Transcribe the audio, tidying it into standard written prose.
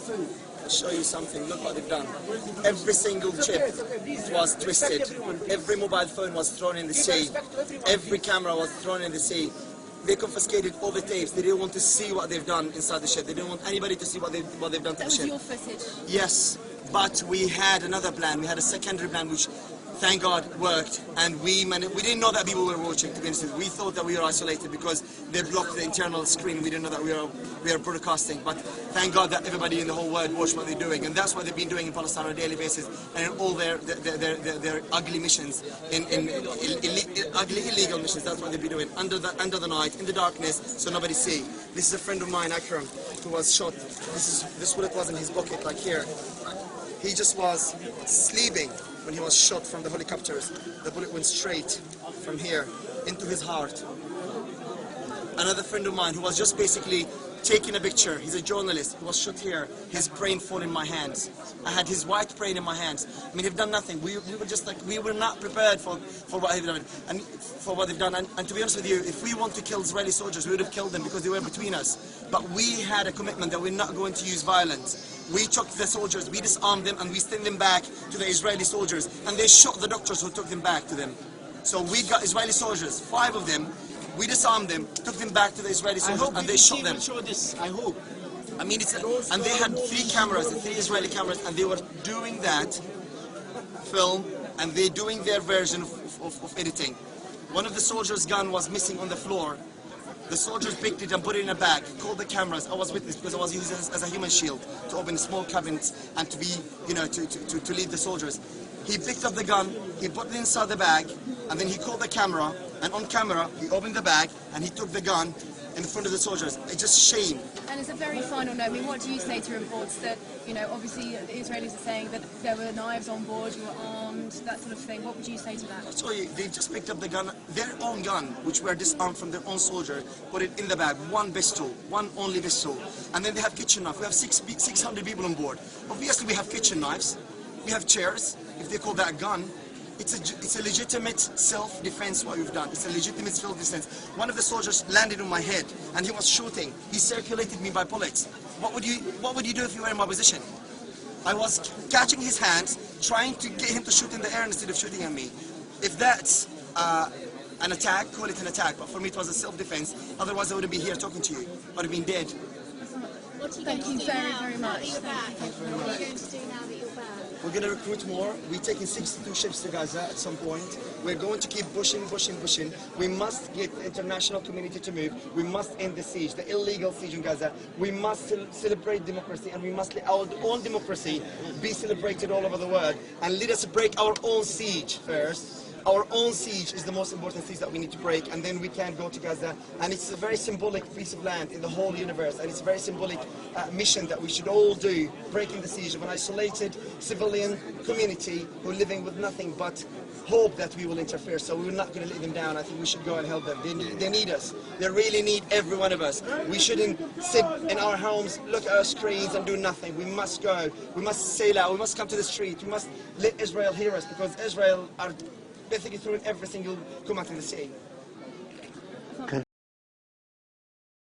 I'll show you something. Look what they've done. Every single chip was twisted. Every mobile phone was thrown in the sea. Every camera was thrown in the sea. They confiscated all the tapes. They didn't want to see what they've done inside the ship. They didn't want anybody to see what they've done to the ship. That was your footage? Yes, but we had another plan. We had a secondary plan which, thank God, worked, and we didn't know that people were watching, to be honest. We thought that we were isolated because they blocked the internal screen. We didn't know that we are broadcasting, but thank God that everybody in the whole world watched what they're doing, and that's what they've been doing in Palestine on a daily basis, and in all their ugly missions, ugly illegal missions. That's what they've been doing under the night, in the darkness, so nobody see. This is a friend of mine, Akram, who was shot. This bullet was in his pocket, like here. He just was sleeping when he was shot from the helicopters. The bullet went straight from here into his heart. Another friend of mine who was just basically taking a picture, he's a journalist, he was shot here, his brain fell in my hands. I had his white brain in my hands. I mean, they've done nothing. We were just like, we were not prepared for what they've done, and for what they've done. And to be honest with you, if we want to kill Israeli soldiers, we would have killed them because they were between us. But we had a commitment that we're not going to use violence. We took the soldiers, we disarmed them, and we sent them back to the Israeli soldiers, and they shot the doctors who took them back to them. So we got Israeli soldiers, 5 of them. We disarmed them, took them back to the Israeli soldiers, and they shot them. Show this, I hope. I mean, and they had 3 cameras, 3 Israeli cameras, and they were doing that film, and they're doing their version of editing. One of the soldiers' gun was missing on the floor. The soldiers picked it and put it in a bag, called the cameras. I was witness because I was using it as a human shield to open small cabins and to be, to lead the soldiers. He picked up the gun, he put it inside the bag, and then he called the camera, and on camera, he opened the bag, and he took the gun in front of the soldiers. It's just shame. And as a very final note, I mean, what do you say to reports that, obviously the Israelis are saying that there were knives on board, you were armed, that sort of thing. What would you say to that? So they just picked up the gun, their own gun, which were disarmed from their own soldier, put it in the bag, one pistol, one only pistol. And then they have kitchen knife. We have 600 people on board. Obviously we have kitchen knives, we have chairs, if they call that a gun. It's a legitimate self-defense what we've done. It's a legitimate self-defense. One of the soldiers landed on my head and he was shooting. He circulated me by bullets. What would you do if you were in my position? I was catching his hands, trying to get him to shoot in the air instead of shooting at me. If that's an attack, call it an attack. But for me it was a self-defense. Otherwise I wouldn't be here talking to you. I would have been dead. Thank you very, very much. What are you going to do now that you're back? We're going to recruit more. We're taking 62 ships to Gaza at some point. We're going to keep pushing. We must get the international community to move. We must end the siege, the illegal siege in Gaza. We must celebrate democracy, and we must let our own democracy be celebrated all over the world. And let us break our own siege first. Our own siege is the most important siege that we need to break, and then we can go to Gaza. And it's a very symbolic piece of land in the whole universe, and it's a very symbolic mission that we should all do, breaking the siege of an isolated civilian community who are living with nothing but hope that we will interfere. So we're not going to let them down. I think we should go and help them. They need us. They really need every one of us. We shouldn't sit in our homes, look at our screens and do nothing. We must go. We must sail out. We must come to the street. We must let Israel hear us, because Israel are basically throwing every single comment in the sea.